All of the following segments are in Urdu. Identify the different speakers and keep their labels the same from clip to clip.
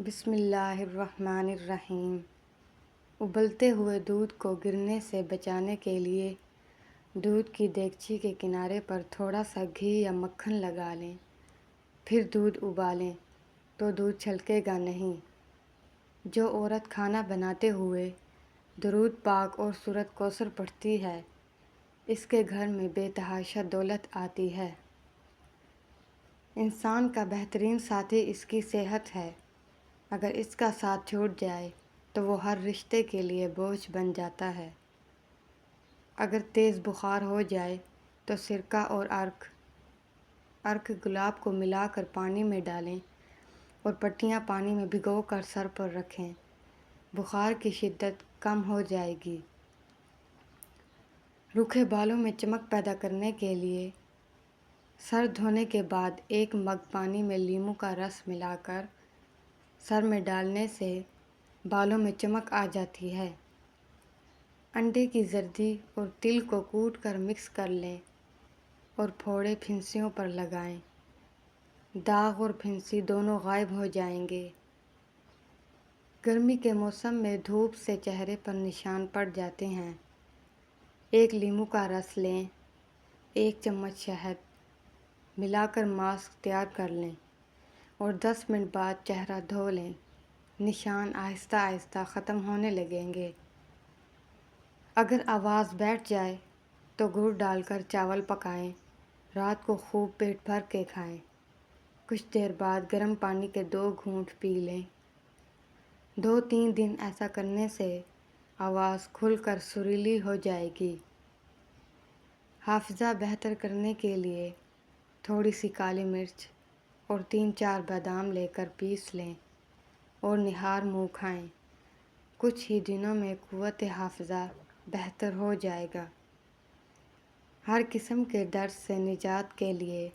Speaker 1: بسم اللہ الرحمن الرحیم۔ ابلتے ہوئے دودھ کو گرنے سے بچانے کے لیے دودھ کی دیگچی کے کنارے پر تھوڑا سا گھی یا مکھن لگا لیں، پھر دودھ ابالیں تو دودھ چھلکے گا نہیں۔ جو عورت کھانا بناتے ہوئے درود پاک اور سورۃ کوثر پڑھتی ہے، اس کے گھر میں بے تحاشا دولت آتی ہے۔ انسان کا بہترین ساتھی اس کی صحت ہے۔ اگر اس کا ساتھ چھوٹ جائے تو وہ ہر رشتے کے لیے بوجھ بن جاتا ہے۔ اگر تیز بخار ہو جائے تو سرکہ اور عرق گلاب کو ملا کر پانی میں ڈالیں اور پٹیاں پانی میں بھگو کر سر پر رکھیں، بخار کی شدت کم ہو جائے گی۔ روکھے بالوں میں چمک پیدا کرنے کے لیے سر دھونے کے بعد 1 مگ پانی میں لیموں کا رس ملا کر سر میں ڈالنے سے بالوں میں چمک آ جاتی ہے۔ انڈے کی زردی اور تل کو کوٹ کر مکس کر لیں اور پھوڑے پھنسیوں پر لگائیں، داغ اور پھنسی دونوں غائب ہو جائیں گے۔ گرمی کے موسم میں دھوپ سے چہرے پر نشان پڑ جاتے ہیں۔ 1 لیموں کا رس لیں، 1 چمچ شہد ملا کر ماسک تیار کر لیں اور 10 منٹ بعد چہرہ دھو لیں، نشان آہستہ آہستہ ختم ہونے لگیں گے۔ اگر آواز بیٹھ جائے تو گڑ ڈال کر چاول پکائیں، رات کو خوب پیٹ بھر کے کھائیں۔ کچھ دیر بعد گرم پانی کے 2 گھونٹ پی لیں۔ 2-3 دن ایسا کرنے سے آواز کھل کر سریلی ہو جائے گی۔ حافظہ بہتر کرنے کے لیے تھوڑی سی کالی مرچ اور 3-4 بادام لے کر پیس لیں اور نہار منہ کھائیں۔ کچھ ہی دنوں میں قوت حافظہ بہتر ہو جائے گا۔ ہر قسم کے درد سے نجات کے لیے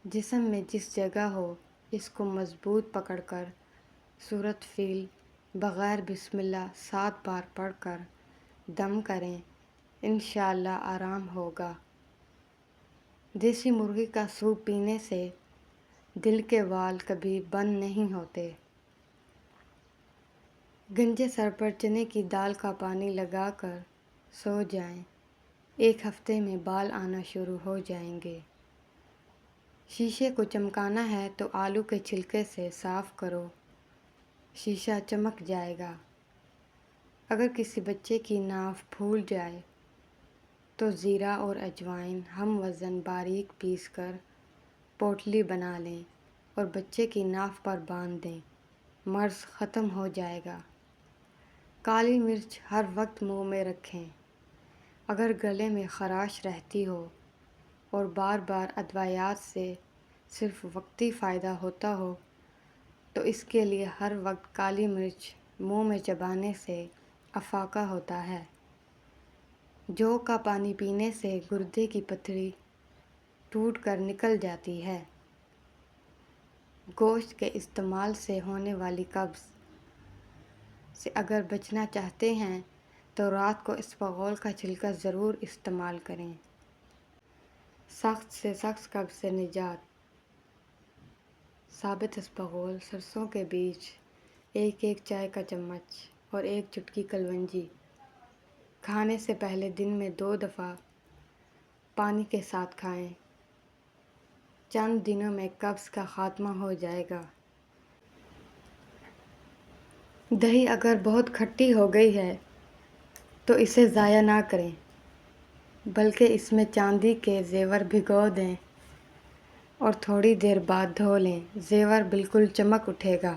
Speaker 1: جسم میں جس جگہ ہو اس کو مضبوط پکڑ کر سورۃ فیل بغیر بسم اللہ 7 بار پڑھ کر دم کریں، انشاءاللہ آرام ہوگا۔ دیسی مرغی کا سوپ پینے سے دل کے وال کبھی بند نہیں ہوتے۔ گنجے سر پر چنے کی دال کا پانی لگا کر سو جائیں، 1 ہفتے میں بال آنا شروع ہو جائیں گے۔ شیشے کو چمکانا ہے تو آلو کے چھلکے سے صاف کرو، شیشہ چمک جائے گا۔ اگر کسی بچے کی ناف پھول جائے تو زیرہ اور اجوائن ہم وزن باریک پیس کر پوٹلی بنا لیں اور بچے کی ناف پر باندھ دیں، مرض ختم ہو جائے گا۔ کالی مرچ ہر وقت منہ میں رکھیں۔ اگر گلے میں خراش رہتی ہو اور بار بار ادویات سے صرف وقتی فائدہ ہوتا ہو تو اس کے لیے ہر وقت کالی مرچ منہ میں چبانے سے افاقہ ہوتا ہے۔ جو کا پانی پینے سے گردے کی پتھری ٹوٹ کر نکل جاتی ہے۔ گوشت کے استعمال سے ہونے والی قبض سے اگر بچنا چاہتے ہیں تو رات کو اسپغول کا چھلکا ضرور استعمال کریں۔ سخت سے سخت قبض سے نجات۔ ثابت اسپغول، سرسوں کے بیج، 1 چائے کا چمچ اور 1 چٹکی کلونجی کھانے سے پہلے دن میں 2 دفعہ پانی کے ساتھ کھائیں۔ چند دنوں میں قبض کا خاتمہ ہو جائے گا۔ دہی اگر بہت کھٹی ہو گئی ہے تو اسے ضائع نہ کریں بلکہ اس میں چاندی کے زیور بھگو دیں اور تھوڑی دیر بعد دھو لیں، زیور بالکل چمک اٹھے گا۔